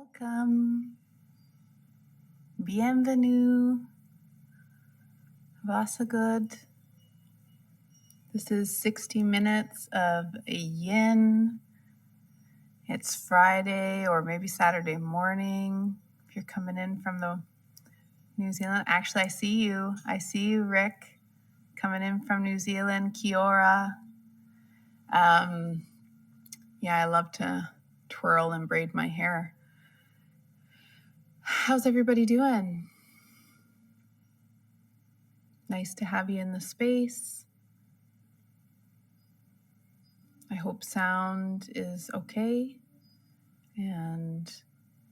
Welcome. Bienvenue. Vasagod. This is 60 minutes of yin. It's Friday or maybe Saturday morning. If you're coming in from the New Zealand. Actually, I see you. I see you, Rick, coming in from New Zealand. Kia ora. I love to twirl and braid my hair. How's everybody doing? Nice to have you in the space. I hope sound is okay. And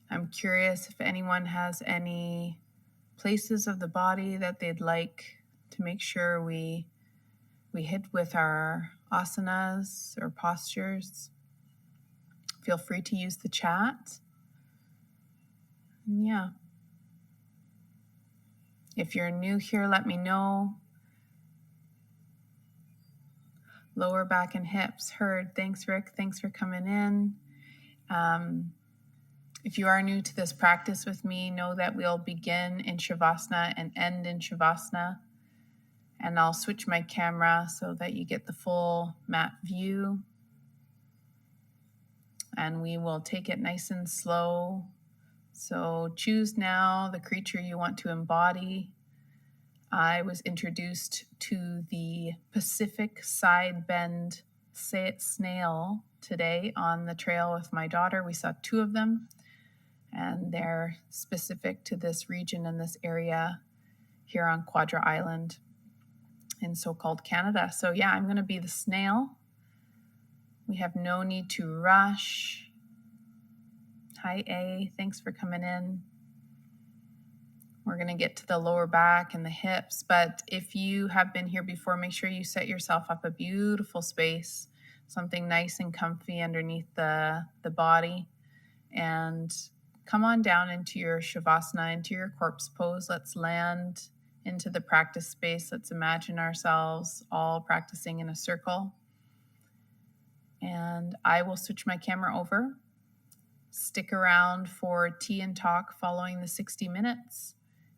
I'm curious if anyone has any places of the body that they'd like to make sure we hit with our asanas or postures. Feel free to use the chat. And yeah. If you're new here, let me know. Lower back and hips, heard. Thanks, Rick. Thanks for coming in. If you are new to this practice with me, know that we'll begin in Shavasana and end in Shavasana. And I'll switch my camera so that you get the full mat view. And we will take it nice and slow. So choose now the creature you want to embody. I was introduced to the Pacific side bend snail today on the trail with my daughter. We saw 2 of them, and they're specific to this region and this area here on Quadra Island in so-called Canada. So yeah, I'm going to be the snail. We have no need to rush. Hi, A. Thanks for coming in. We're going to get to the lower back and the hips, but if you have been here before, make sure you set yourself up a beautiful space, something nice and comfy underneath the body, and come on down into your Shavasana, into your corpse pose. Let's land into the practice space. Let's imagine ourselves all practicing in a circle, and I will switch my camera over. Stick around for tea and talk following the 60 minutes.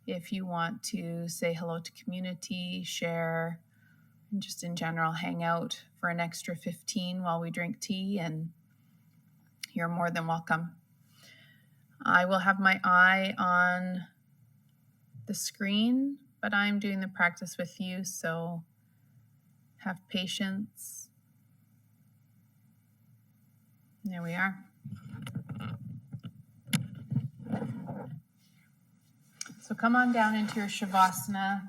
If you want to say hello to community, share, and just in general hang out for an extra 15 while we drink tea, and you're more than welcome. I will have my eye on the screen, but I'm doing the practice with you, so have patience. There we are. So come on down into your Shavasana.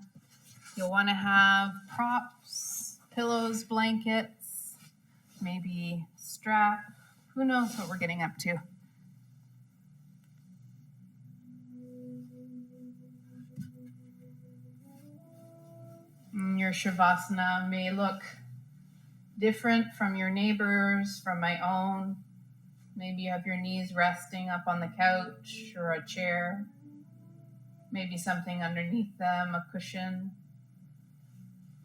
You'll want to have props, pillows, blankets, maybe strap. Who knows what we're getting up to? Your Shavasana may look different from your neighbors, from my own. Maybe you have your knees resting up on the couch or a chair. Maybe something underneath them, a cushion.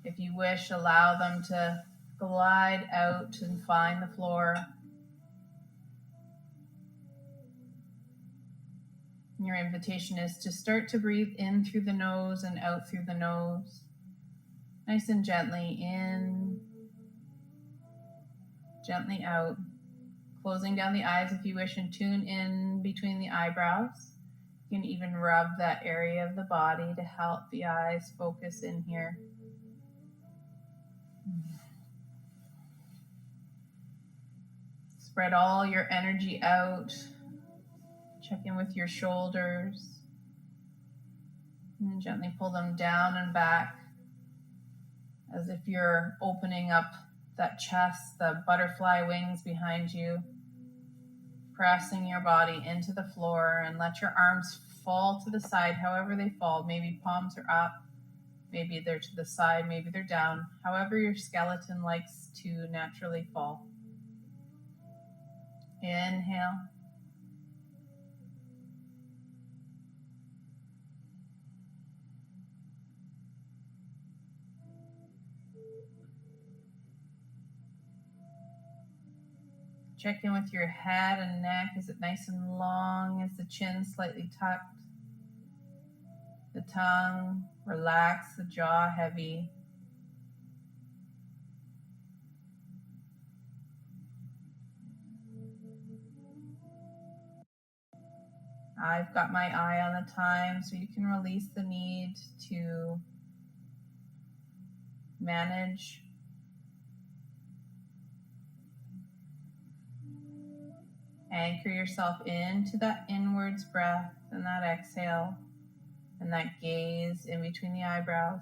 If you wish, allow them to glide out and find the floor. Your invitation is to start to breathe in through the nose and out through the nose. Nice and gently in, gently out. Closing down the eyes if you wish, and tune in between the eyebrows. You can even rub that area of the body to help the eyes focus in here. Spread all your energy out. Check in with your shoulders. And gently pull them down and back as if you're opening up that chest, the butterfly wings behind you. Pressing your body into the floor, and let your arms fall to the side however they fall. Maybe palms are up, maybe they're to the side, maybe they're down. However your skeleton likes to naturally fall. Inhale. Check in with your head and neck. Is it nice and long? Is the chin slightly tucked? The tongue relaxed, the jaw heavy. I've got my eye on the time, so you can release the need to manage. Anchor yourself into that inwards breath and that exhale and that gaze in between the eyebrows.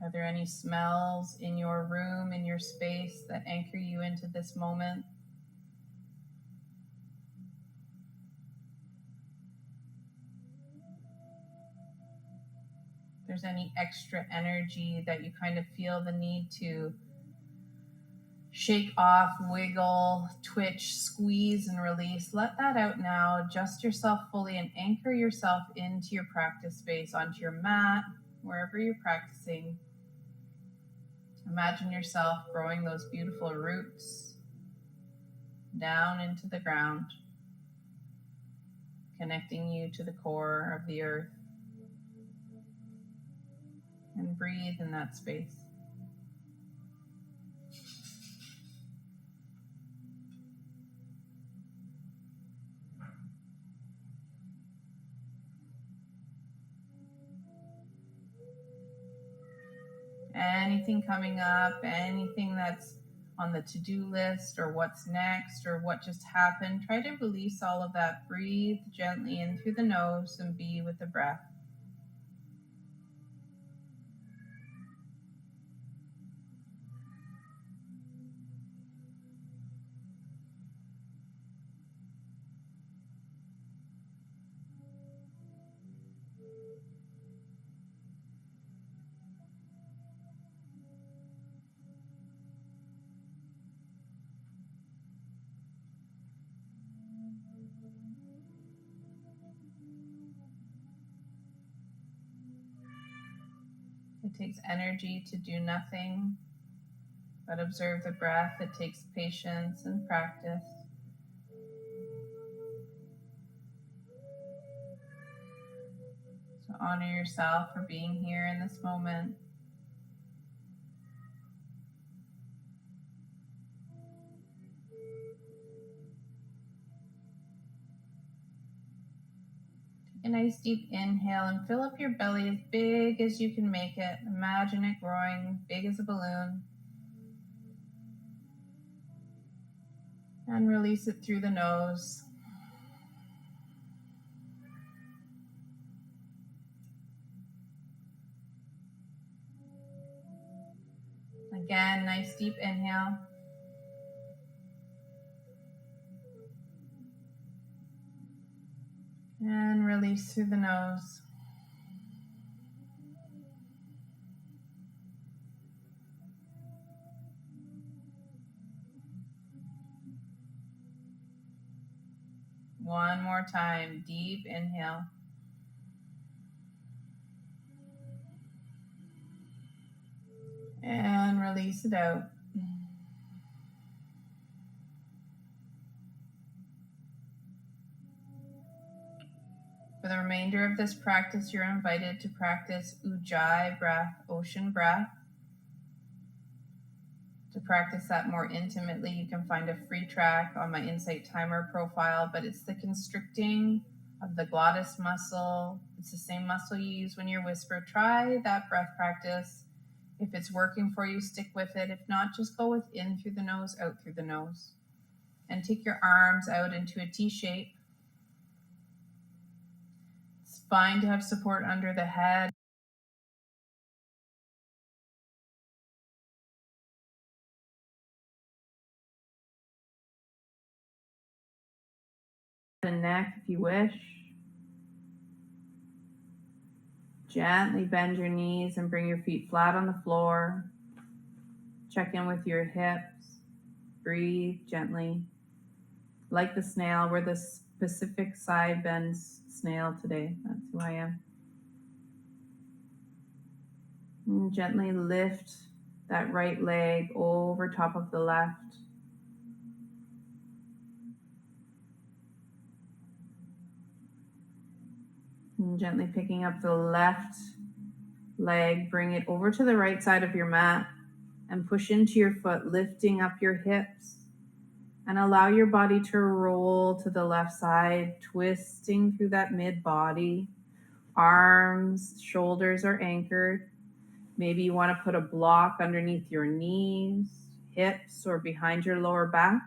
Are there any smells in your room, in your space, that anchor you into this moment? If there's any extra energy that you kind of feel the need to shake off, wiggle, twitch, squeeze, and release, let that out now. Adjust yourself fully and anchor yourself into your practice space, onto your mat, wherever you're practicing. Imagine yourself growing those beautiful roots down into the ground, connecting you to the core of the earth. And breathe in that space. Anything coming up, anything that's on the to-do list, or what's next, or what just happened, try to release all of that. Breathe gently in through the nose and be with the breath. It takes energy to do nothing but observe the breath. It takes patience and practice. So honor yourself for being here in this moment. A nice deep inhale and fill up your belly as big as you can make it. Imagine it growing big as a balloon. And release it through the nose. Again, nice deep inhale. And release through the nose. One more time, deep inhale. And release it out. For the remainder of this practice, you're invited to practice Ujjayi breath, ocean breath. To practice that more intimately, you can find a free track on my Insight Timer profile, but it's the constricting of the glottis muscle. It's the same muscle you use when you whisper. Try that breath practice. If it's working for you, stick with it. If not, just go with in through the nose, out through the nose. And take your arms out into a T shape. It's fine to have support under the head. The neck if you wish. Gently bend your knees and bring your feet flat on the floor. Check in with your hips. Breathe gently. Like the snail, where the Pacific side bend snail today. That's who I am. And gently lift that right leg over top of the left. And gently picking up the left leg, bring it over to the right side of your mat and push into your foot, lifting up your hips. And allow your body to roll to the left side, twisting through that mid body. Arms, shoulders are anchored. Maybe you want to put a block underneath your knees, hips, or behind your lower back.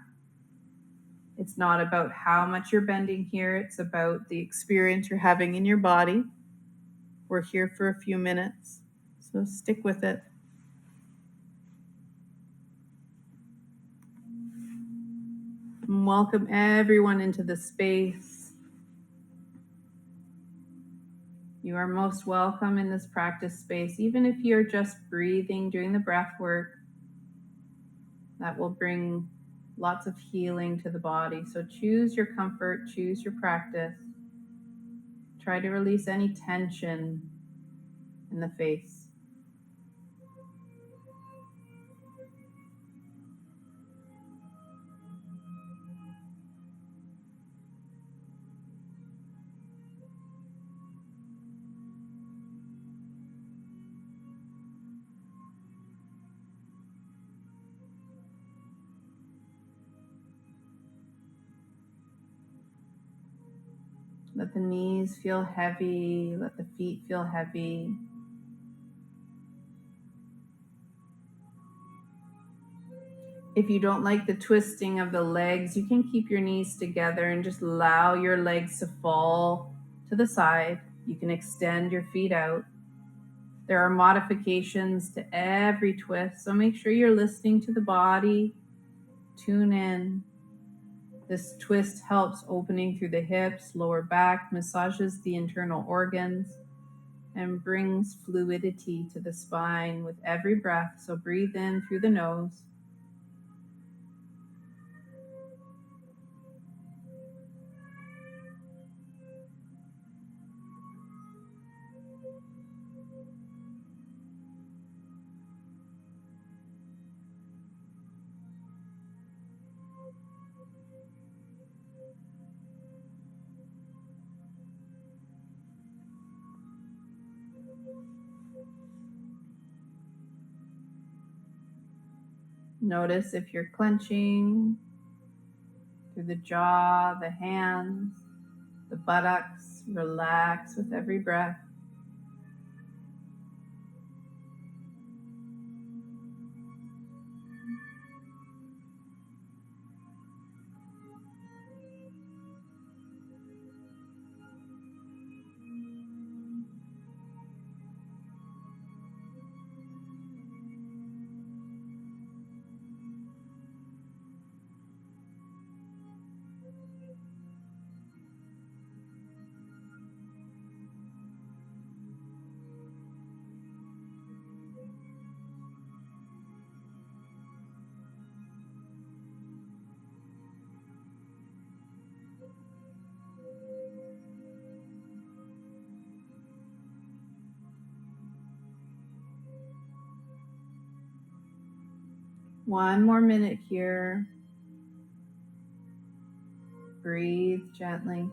It's not about how much you're bending here. It's about the experience you're having in your body. We're here for a few minutes, so stick with it. And welcome everyone into the space. You are most welcome in this practice space, even if you're just breathing, doing the breath work. That will bring lots of healing to the body. So choose your comfort, choose your practice. Try to release any tension in the face. Let the knees feel heavy, let the feet feel heavy. If you don't like the twisting of the legs, you can keep your knees together and just allow your legs to fall to the side. You can extend your feet out. There are modifications to every twist, so make sure you're listening to the body. Tune in. This twist helps opening through the hips, lower back, massages the internal organs, and brings fluidity to the spine with every breath. So breathe in through the nose. Notice if you're clenching through the jaw, the hands, the buttocks. Relax with every breath. One more minute here. Breathe gently.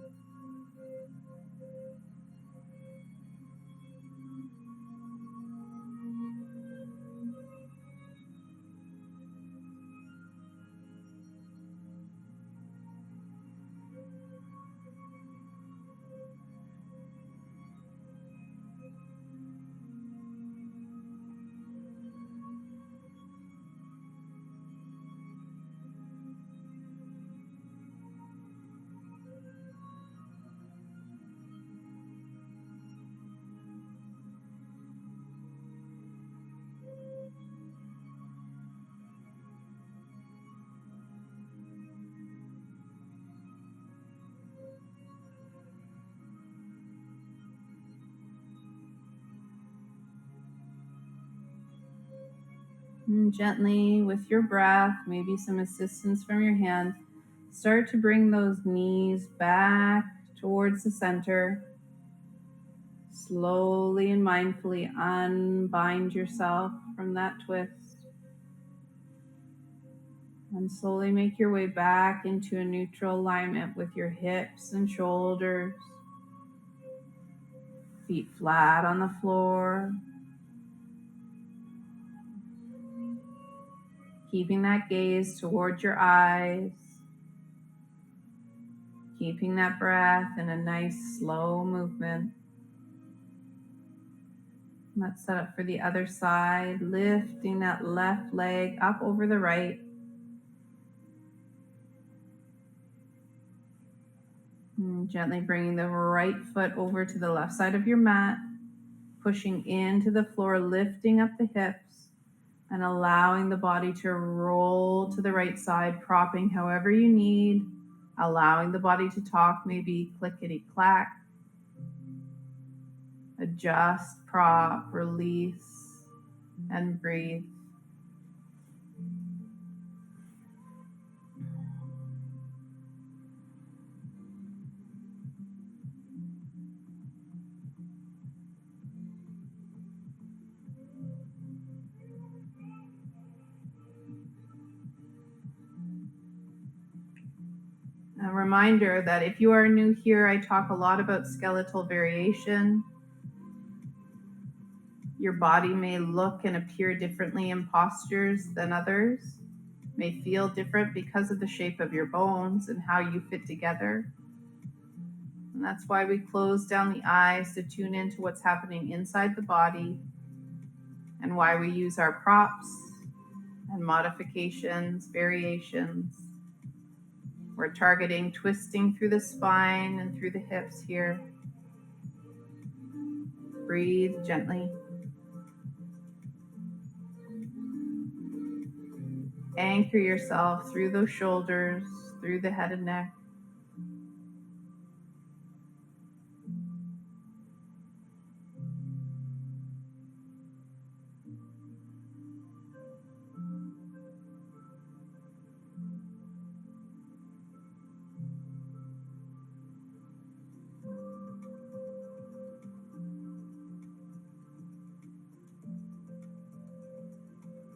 And gently with your breath, maybe some assistance from your hands, Start to bring those knees back towards the center. Slowly and mindfully unbind yourself from that twist. And slowly make your way back into a neutral alignment with your hips and shoulders. Feet flat on the floor. Keeping that gaze towards your eyes. Keeping that breath in a nice slow movement. Let's set up for the other side, lifting that left leg up over the right. And gently bringing the right foot over to the left side of your mat, pushing into the floor, lifting up the hips, and allowing the body to roll to the right side, propping however you need, allowing the body to talk, maybe clickety-clack. Adjust, prop, release, and breathe. A reminder that if you are new here, I talk a lot about skeletal variation. Your body may look and appear differently in postures than others, may feel different because of the shape of your bones and how you fit together. And that's why we close down the eyes to tune into what's happening inside the body, and why we use our props and modifications, variations. We're targeting twisting through the spine and through the hips here. Breathe gently. Anchor yourself through those shoulders, through the head and neck.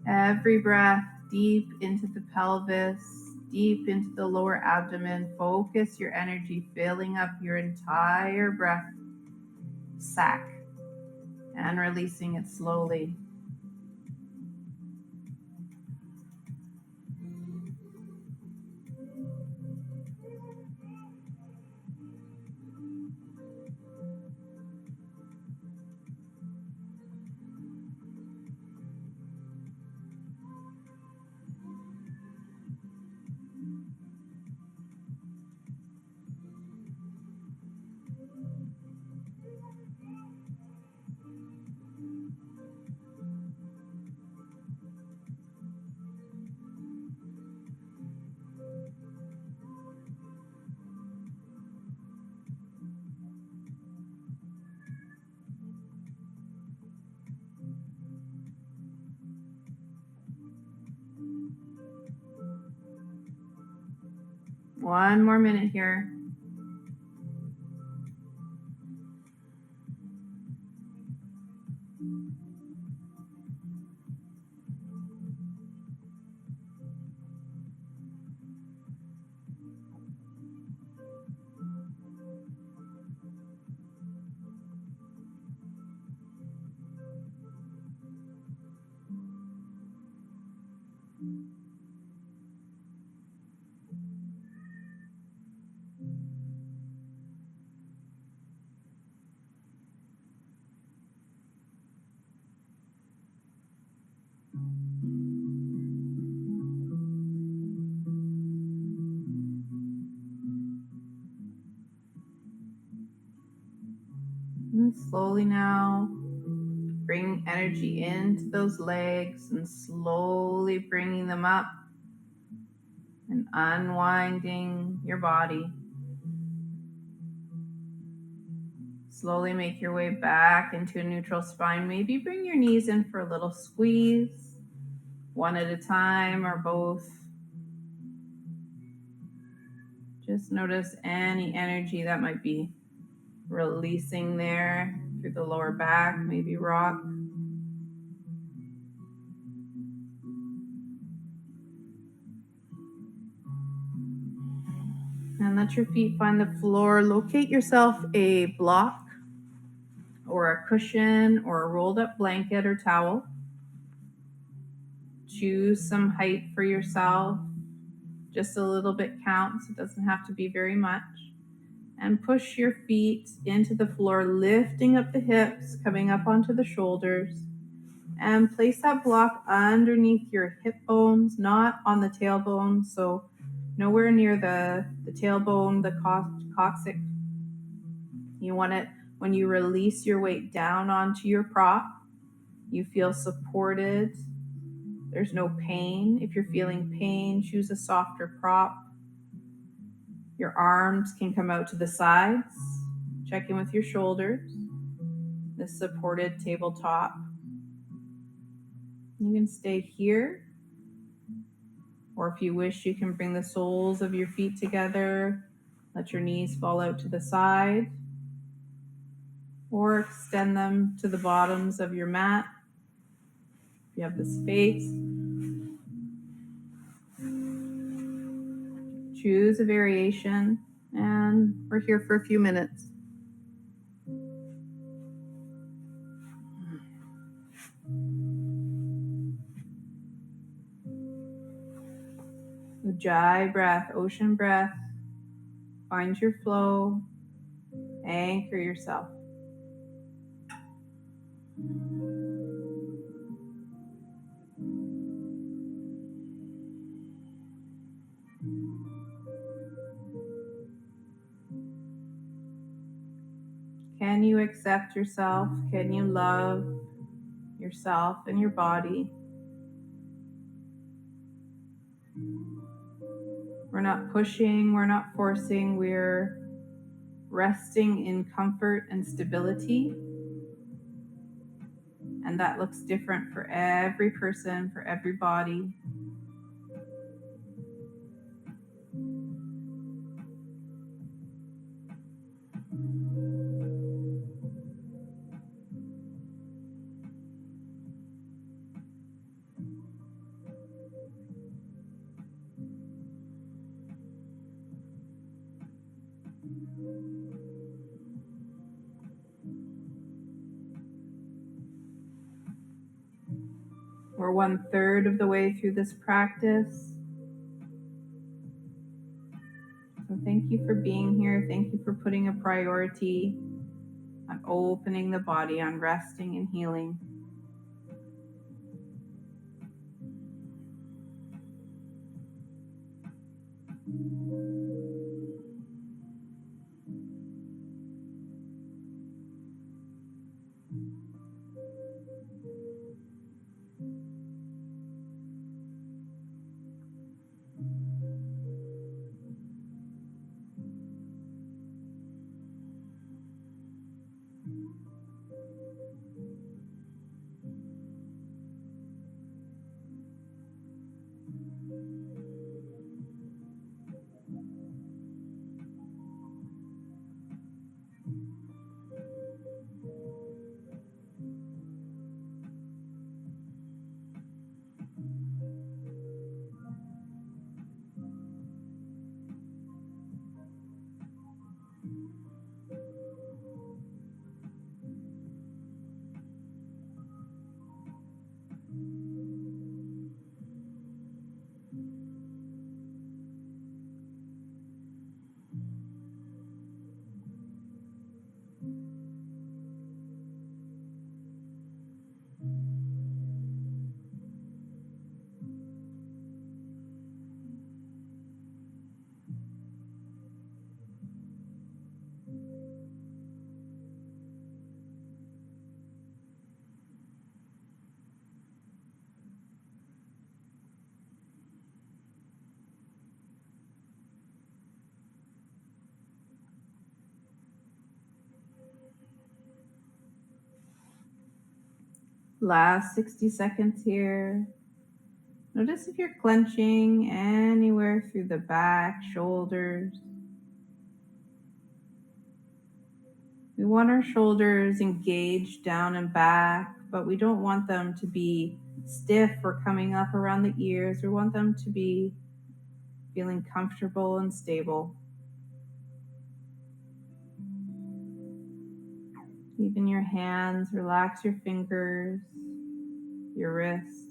Every breath deep into the pelvis, deep into the lower abdomen. Focus your energy, filling up your entire breath sac and releasing it slowly. One more minute here. And slowly now, bring energy into those legs and slowly bringing them up and unwinding your body. Slowly make your way back into a neutral spine. Maybe bring your knees in for a little squeeze, one at a time or both. Just notice any energy that might be releasing there through the lower back, maybe rock. And let your feet find the floor. Locate yourself a block or a cushion or a rolled up blanket or towel. Choose some height for yourself. Just a little bit counts. It doesn't have to be very much. And push your feet into the floor, lifting up the hips, coming up onto the shoulders. And place that block underneath your hip bones, not on the tailbone. So nowhere near the tailbone, the coccyx. You want it when you release your weight down onto your prop. You feel supported. There's no pain. If you're feeling pain, choose a softer prop. Your arms can come out to the sides. Check in with your shoulders. The supported tabletop. You can stay here. Or if you wish, you can bring the soles of your feet together. Let your knees fall out to the side. Or extend them to the bottoms of your mat. If you have the space. Choose a variation. And we're here for a few minutes. Ujjayi breath, ocean breath. Find your flow. Anchor yourself. Can you accept yourself? Can you love yourself and your body? We're not pushing, we're not forcing, we're resting in comfort and stability. And that looks different for every person, for every body. We're 1/3 of the way through this practice. So thank you for being here. Thank you for putting a priority on opening the body, on resting and healing. Last 60 seconds here. Notice if you're clenching anywhere through the back, shoulders. We want our shoulders engaged down and back, but we don't want them to be stiff or coming up around the ears. We want them to be feeling comfortable and stable. Even your hands, relax your fingers, your wrists.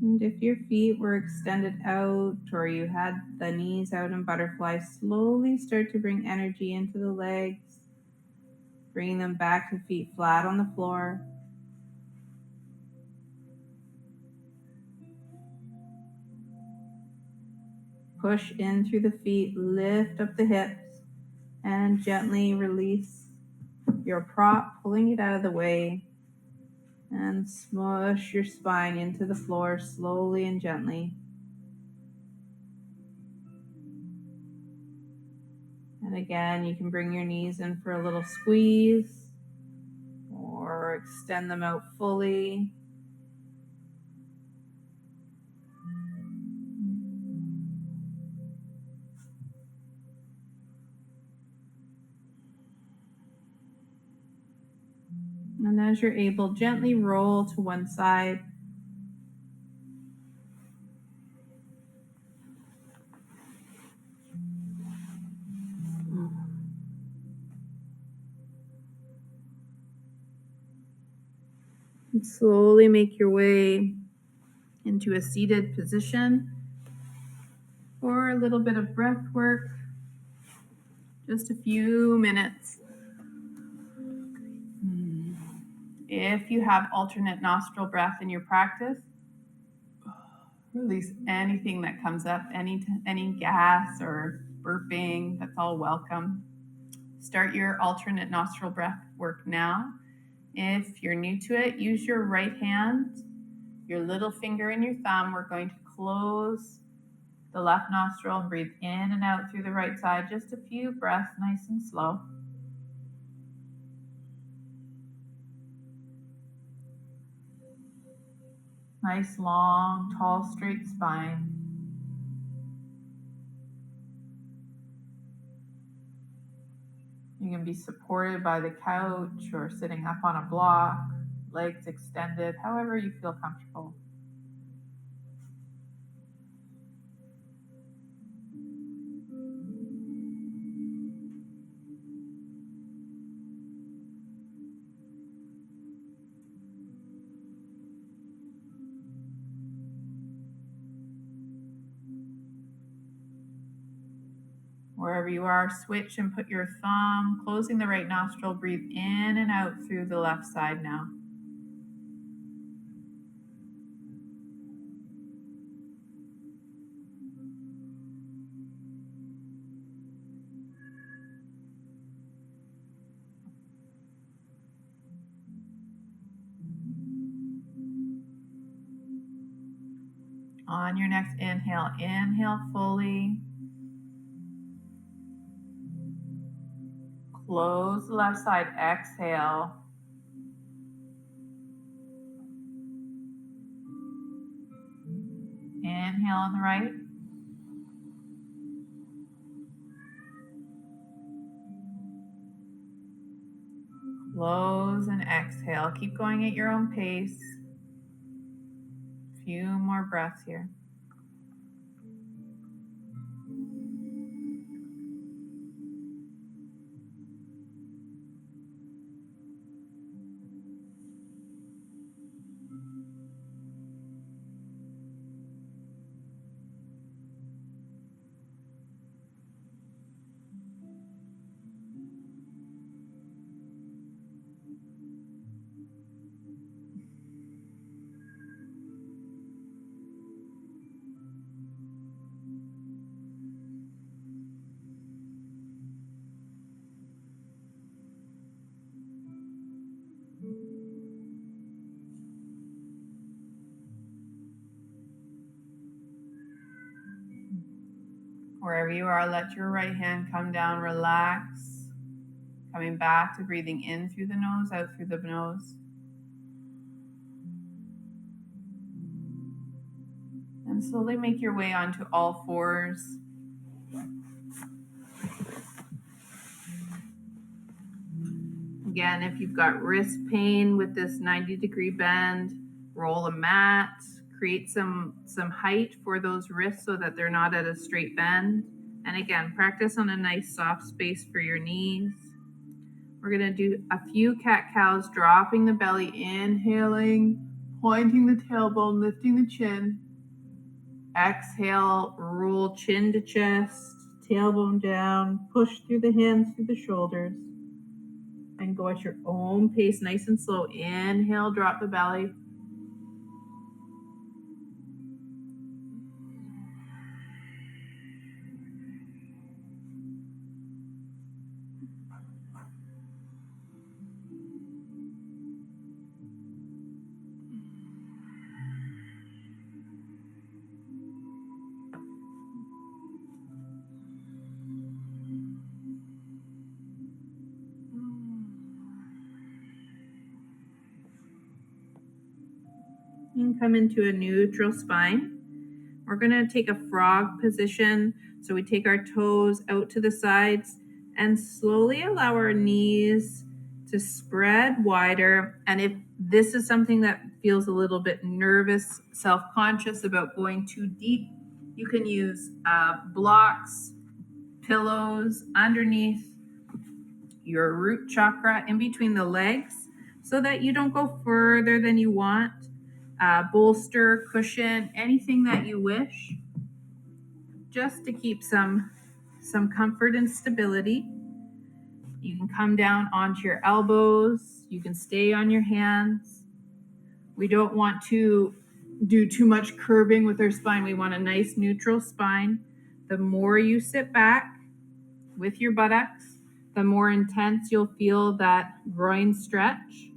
And if your feet were extended out or you had the knees out in butterfly, slowly start to bring energy into the legs, bringing them back to feet flat on the floor. Push in through the feet, lift up the hips, and gently release your prop, pulling it out of the way, and smush your spine into the floor slowly and gently. And again, you can bring your knees in for a little squeeze or extend them out fully. And as you're able, gently roll to one side. And slowly make your way into a seated position for a little bit of breath work, just a few minutes. If you have alternate nostril breath in your practice, release anything that comes up, any gas or burping, that's all welcome. Start your alternate nostril breath work now. If you're new to it, use your right hand, your little finger and your thumb. We're going to close the left nostril and breathe in and out through the right side. Just a few breaths, nice and slow. Nice, long, tall, straight spine. You can be supported by the couch or sitting up on a block, legs extended, however you feel comfortable. Wherever you are, switch and put your thumb, closing the right nostril, breathe in and out through the left side now. On your next inhale, inhale fully. Close the left side, exhale. Inhale on the right. Close and exhale. Keep going at your own pace. A few more breaths here. Wherever you are, let your right hand come down, relax. Coming back to breathing in through the nose, out through the nose. And slowly make your way onto all fours. Again, if you've got wrist pain with this 90-degree bend, roll a mat, create some height for those wrists so that they're not at a straight bend. And again, practice on a nice soft space for your knees. We're gonna do a few cat-cows, dropping the belly, inhaling, pointing the tailbone, lifting the chin. Exhale, roll chin to chest, tailbone down, push through the hands, through the shoulders. And go at your own pace, nice and slow. Inhale, drop the belly. And come into a neutral spine. We're gonna take a frog position. So we take our toes out to the sides and slowly allow our knees to spread wider. And if this is something that feels a little bit nervous, self-conscious about going too deep, you can use blocks, pillows underneath your root chakra in between the legs so that you don't go further than you want. Bolster, cushion, anything that you wish, just to keep some comfort and stability. You can come down onto your elbows. You can stay on your hands. We don't want to do too much curving with our spine. We want a nice neutral spine. The more you sit back with your buttocks, the more intense you'll feel that groin stretch.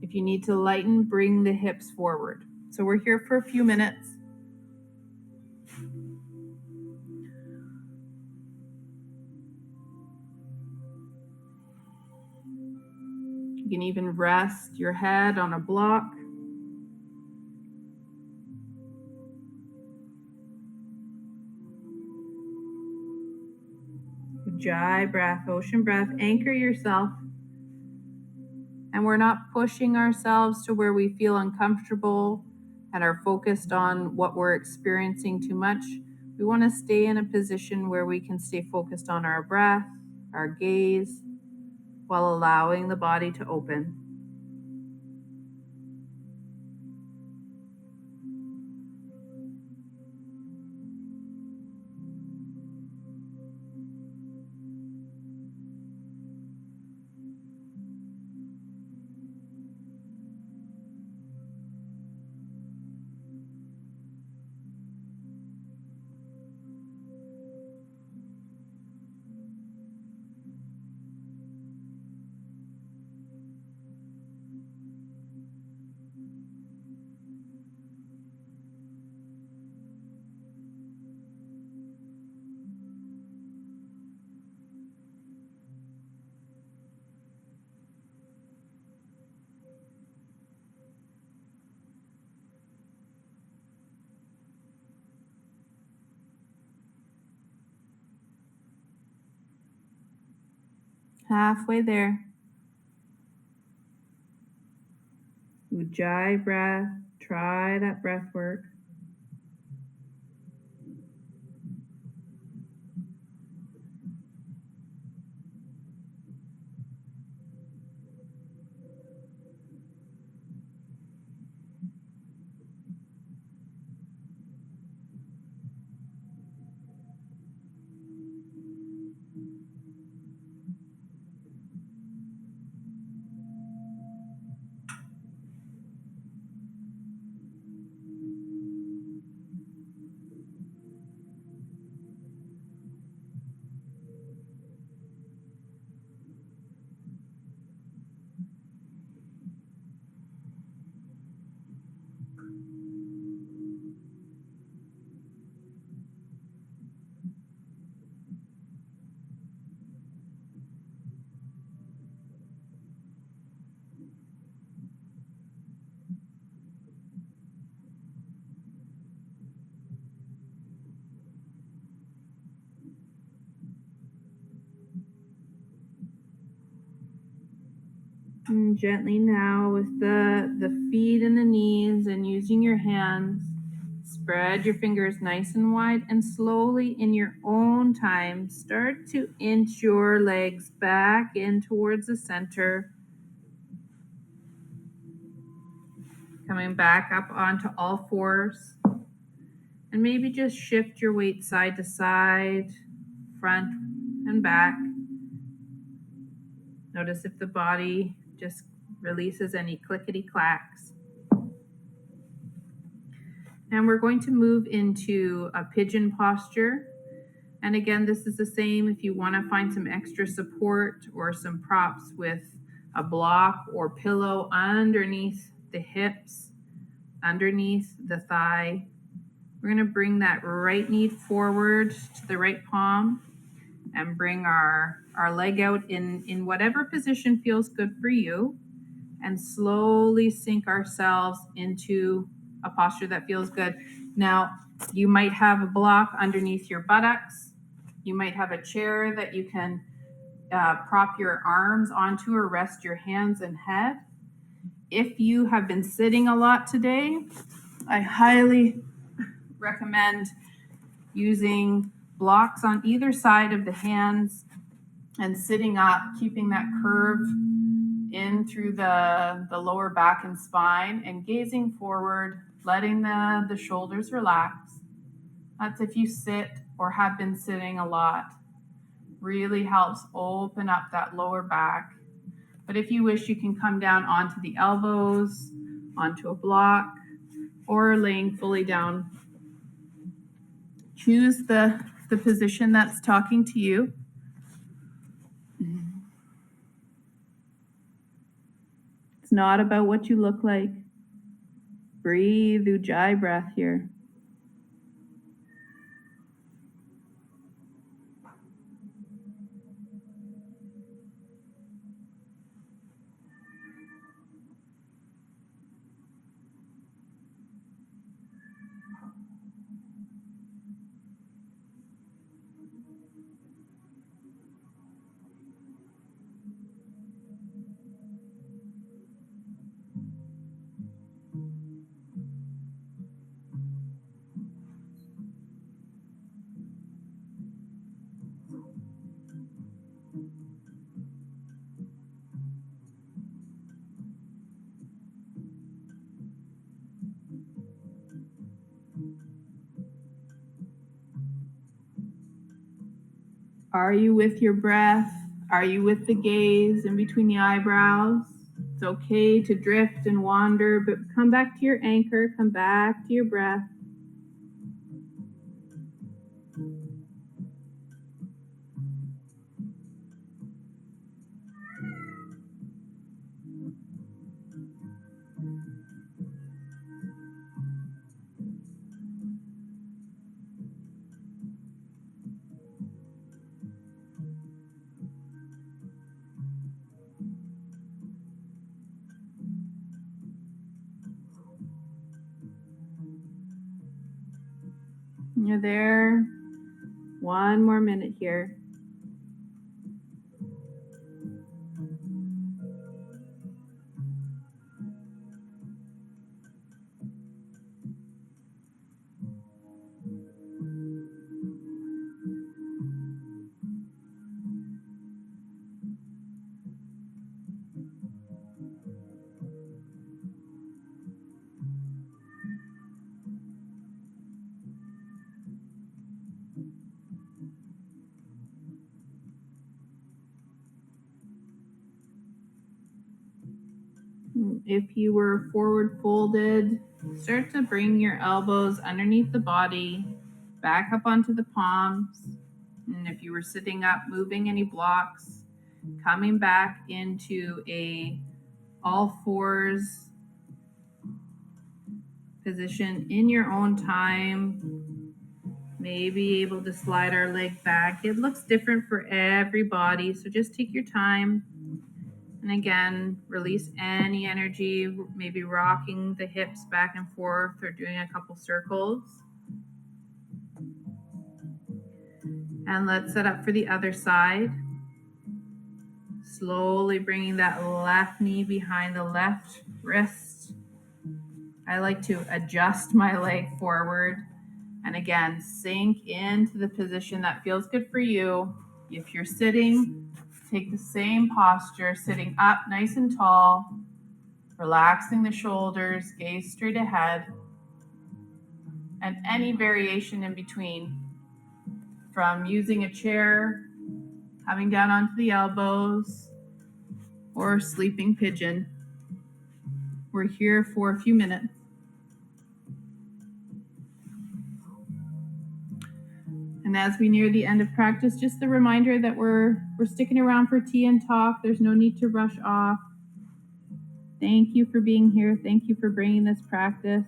If you need to lighten, bring the hips forward. So we're here for a few minutes. You can even rest your head on a block. Ujjayi breath, ocean breath, anchor yourself. And we're not pushing ourselves to where we feel uncomfortable and are focused on what we're experiencing too much. We want to stay in a position where we can stay focused on our breath, our gaze, while allowing the body to open. Halfway there. Ujjayi breath. Try that breath work. And gently now with the feet and the knees, and using your hands, spread your fingers nice and wide, and slowly in your own time, start to inch your legs back in towards the center, coming back up onto all fours. And maybe just shift your weight side to side, front and back. Notice if the body just releases any clickety clacks. And we're going to move into a pigeon posture. And again, this is the same if you want to find some extra support or some props with a block or pillow underneath the hips, underneath the thigh. We're going to bring that right knee forward to the right palm and bring our leg out in whatever position feels good for you, and slowly sink ourselves into a posture that feels good. Now, you might have a block underneath your buttocks. You might have a chair that you can prop your arms onto or rest your hands and head. If you have been sitting a lot today, I highly recommend using blocks on either side of the hands and sitting up, keeping that curve in through the lower back and spine, and gazing forward, letting the shoulders relax. That's if you sit or have been sitting a lot. Really helps open up that lower back. But if you wish, you can come down onto the elbows, onto a block, or laying fully down. Choose the position that's talking to you. It's not about what you look like. Breathe Ujjayi breath here. Are you with your breath? Are you with the gaze in between the eyebrows? It's okay to drift and wander, but come back to your anchor, come back to your breath. You're there. One more minute here. If you were forward folded, start to bring your elbows underneath the body, back up onto the palms. And if you were sitting up, moving any blocks, coming back into a all fours position in your own time. Maybe able to slide our leg back. It looks different for everybody, so just take your time. And again, release any energy, maybe rocking the hips back and forth or doing a couple circles. And let's set up for the other side. Slowly bringing that left knee behind the left wrist. I like to adjust my leg forward. And again, sink into the position that feels good for you. If you're sitting, take the same posture, sitting up nice and tall, relaxing the shoulders, gaze straight ahead, and any variation in between, from using a chair, coming down onto the elbows, or sleeping pigeon. We're here for a few minutes. And as we near the end of practice, just a reminder that we're sticking around for tea and talk. There's no need to rush off. Thank you for being here. Thank you for bringing this practice.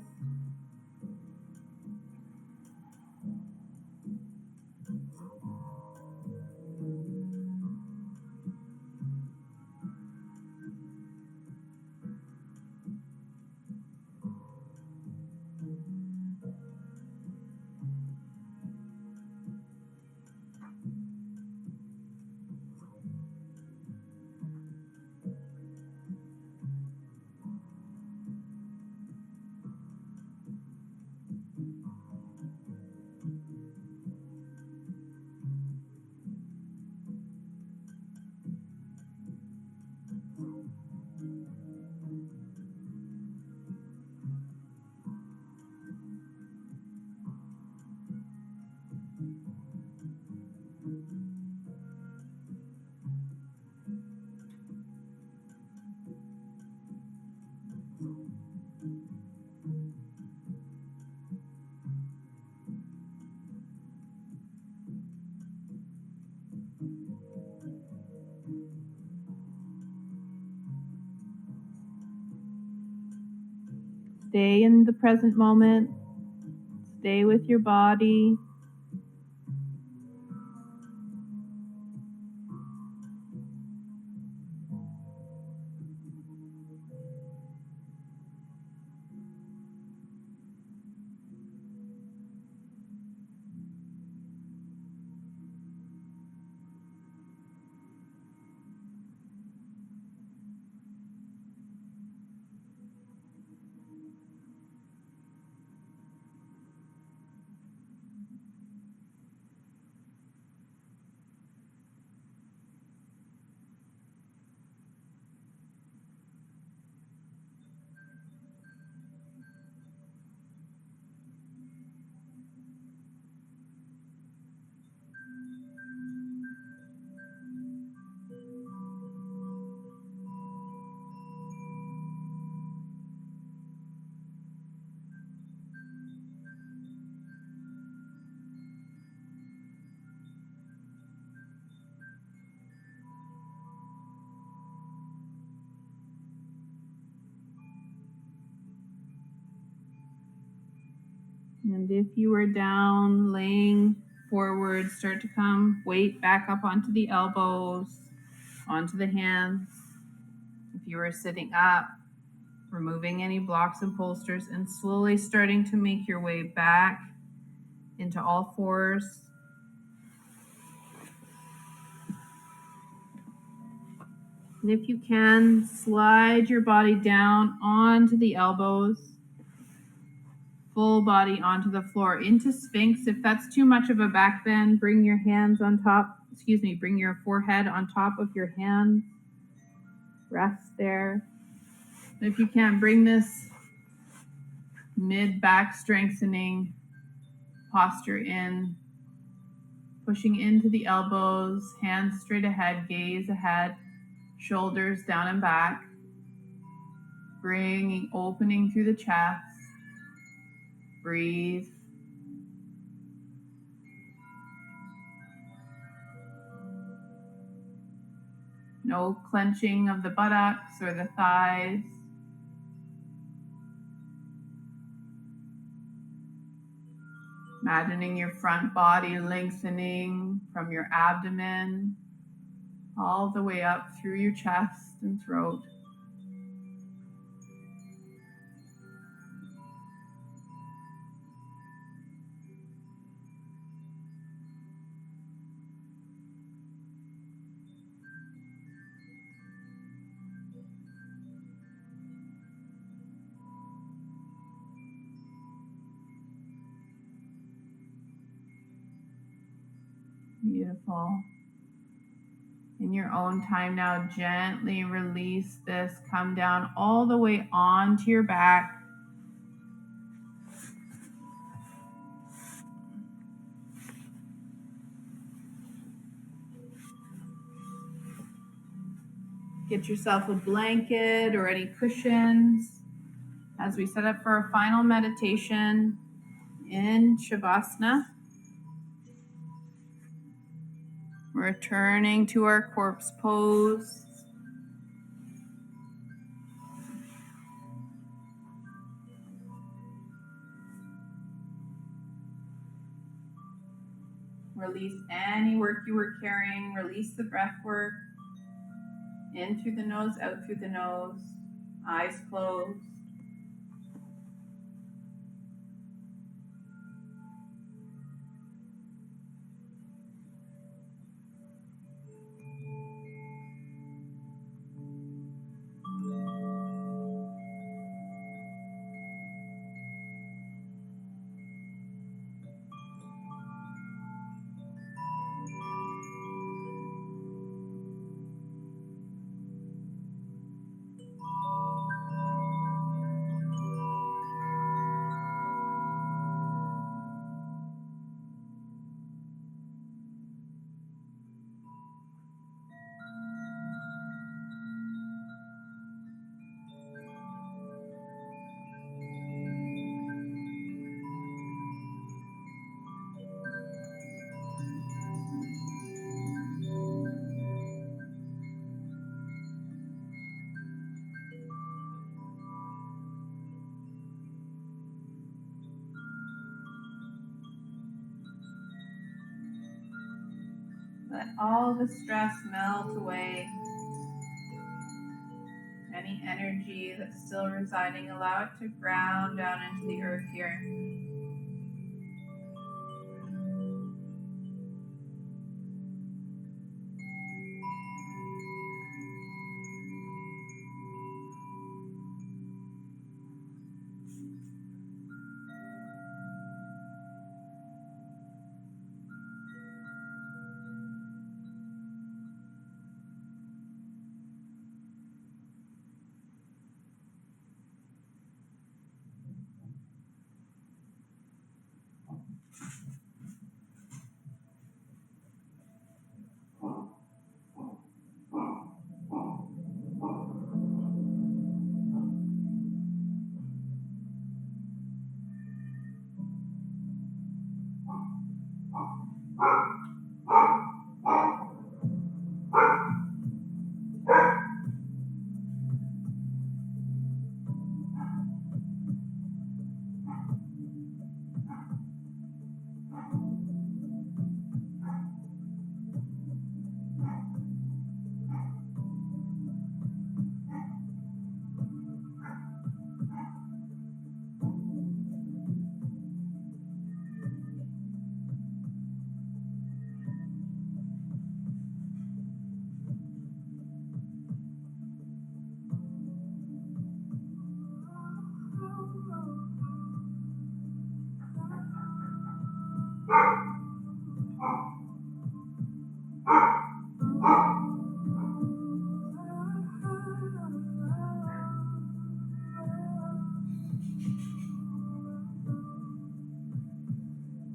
Stay in the present moment. Stay with your body. And if you are down, laying forward, start to come weight back up onto the elbows, onto the hands. If you are sitting up, removing any blocks and bolsters, and slowly starting to make your way back into all fours. And if you can, slide your body down onto the elbows, full body onto the floor, into sphinx. If that's too much of a back bend, bring your hands on top, bring your forehead on top of your hands. Rest there. And if you can, bring this mid-back strengthening posture in, pushing into the elbows, hands straight ahead, gaze ahead, shoulders down and back, bringing opening through the chest. Breathe. No clenching of the buttocks or the thighs. Imagining your front body lengthening from your abdomen all the way up through your chest and throat. Beautiful. In your own time now, gently release this. Come down all the way onto your back. Get yourself a blanket or any cushions as we set up for a final meditation in Shavasana. Returning to our corpse pose. Release any work you were carrying. Release the breath work. In through the nose, out through the nose. Eyes closed. Let all the stress melt away. Any energy that's still residing, allow it to ground down into the earth here.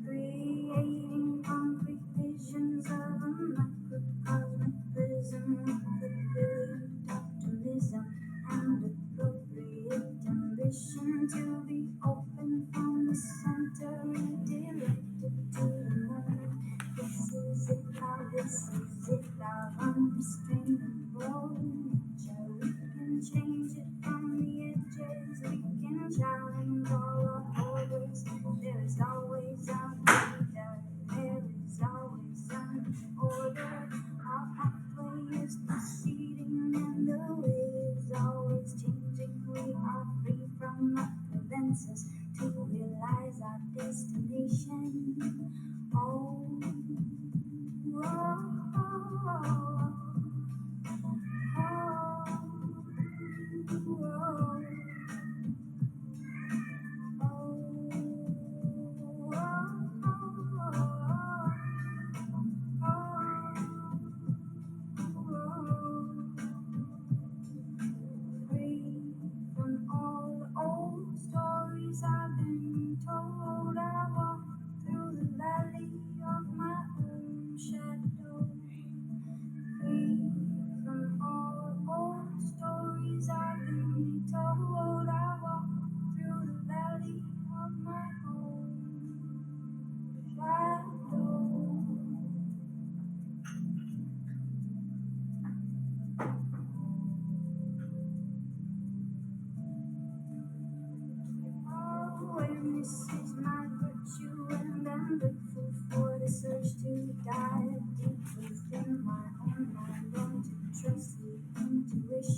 Creating concrete visions of a microcosmic prism with a brilliant optimism and appropriate ambition to be open from the center and directed to the moment. This is it, how this is it, our unrestrainable nature. We can change it from the edges, we can challenge all our orders. There is always a leader, there is always an order. Our pathway is the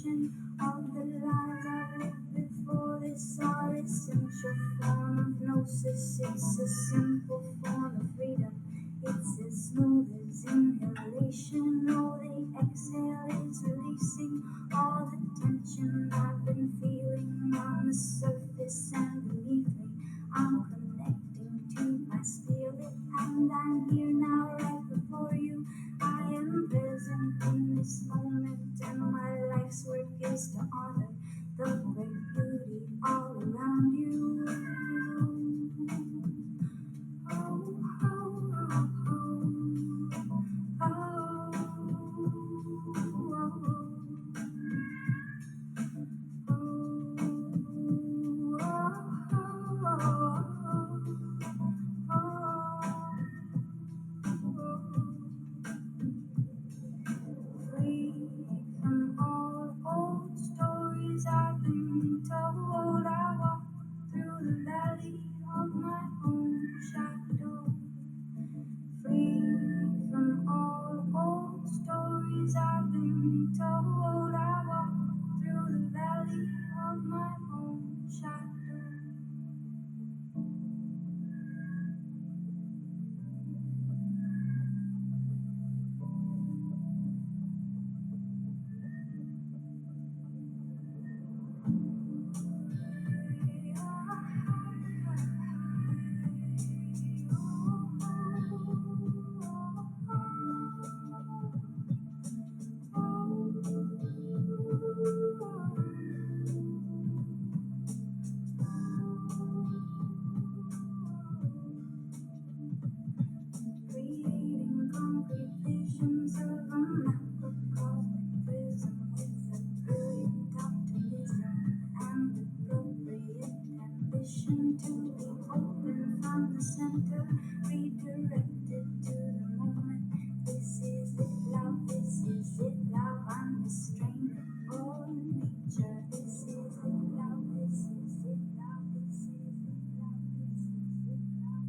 repetition of the lies I've lived before. This are essential form of gnosis. It's a simple form of freedom. It's as smooth as inhalation. Oh, the exhale is releasing all the tension I've been feeling on the surface and beneath me. I'm connecting to my spirit, and I'm here now, right before you. I am present in this moment, and my life's work is to honor the great beauty all around you. Oh, oh, oh, free from all old stories I've been told. I walk through the valley of my own shadow. Free from all old stories I've been told. I walk through the valley of my own shadow. Creating concrete visions of a macrocosmic prism with a brilliant optimism and appropriate ambition to be open from the center, redirected to the moment. This is it, love. This is it, love. I'm restrained for nature. This is it, love. This is it, love. This is it, love. This is it, love.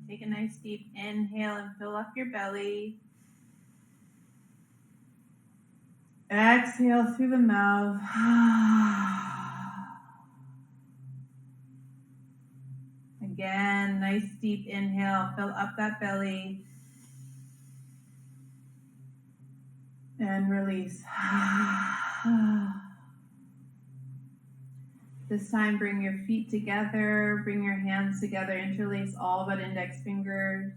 Take a nice deep inhale and fill up your belly. Exhale through the mouth. Again, nice deep inhale. Fill up that belly. And release. This time, bring your feet together. Bring your hands together. Interlace all but index fingers.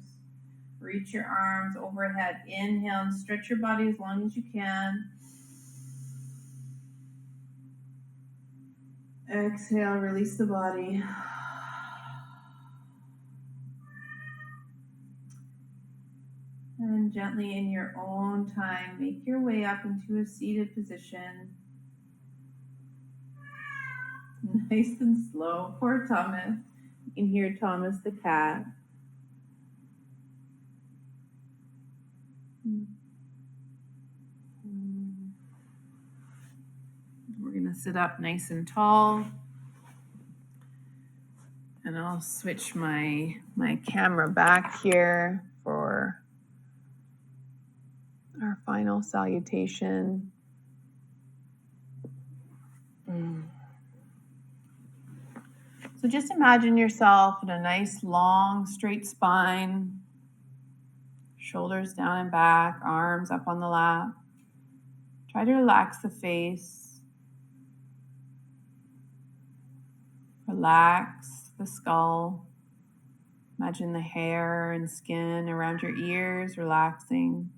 Reach your arms overhead. Inhale and stretch your body as long as you can. Exhale, release the body. And gently in your own time, make your way up into a seated position. Nice and slow. Poor Thomas. You can hear Thomas the cat. We're going to sit up nice and tall. And I'll switch my camera back here for our final salutation. So just imagine yourself in a nice, long, straight spine, shoulders down and back, arms up on the lap. Try to relax the face. Relax the skull. Imagine the hair and skin around your ears relaxing.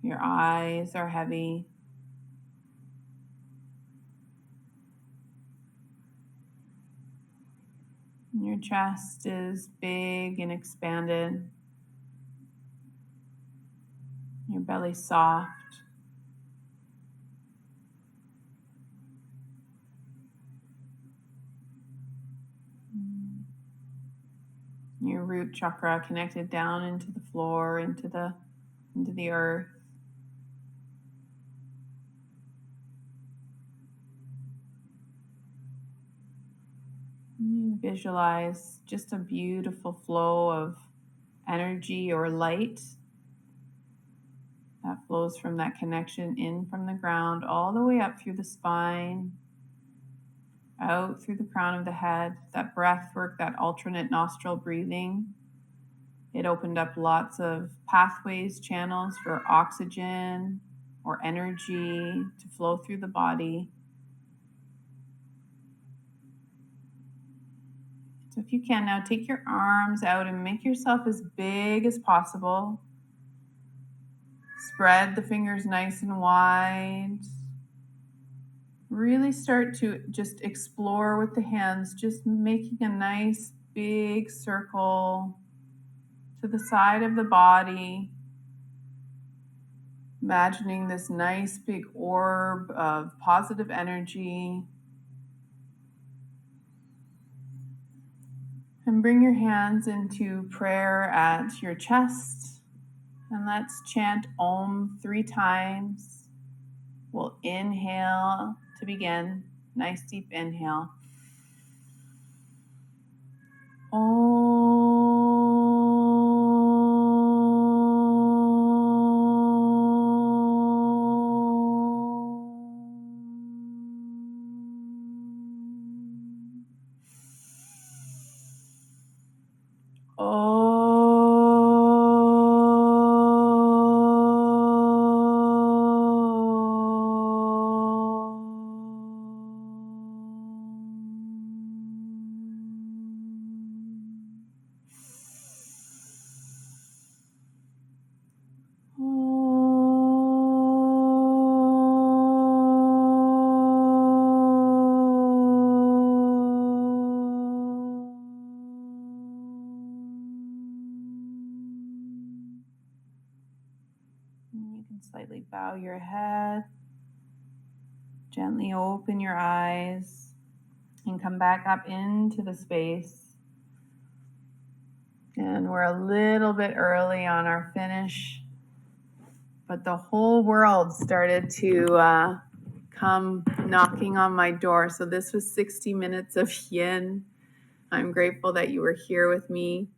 Your eyes are heavy. Your chest is big and expanded. Your belly soft. Your root chakra connected down into the floor, into the earth. You Visualize just a beautiful flow of energy or light that flows from that connection in from the ground all the way up through the spine, out through the crown of the head. That breath work, that alternate nostril breathing, it opened up lots of pathways, channels for oxygen or energy to flow through the body. So if you can now, take your arms out and make yourself as big as possible. Spread the fingers nice and wide. Really start to just explore with the hands, just making a nice big circle to the side of the body. Imagining this nice big orb of positive energy. And bring your hands into prayer at your chest. And let's chant Om 3 times. We'll inhale to begin. Nice deep inhale. You can slightly bow your head, gently open your eyes, and come back up into the space. And we're a little bit early on our finish, but the whole world started to come knocking on my door. So this was 60 minutes of yin. I'm grateful that you were here with me.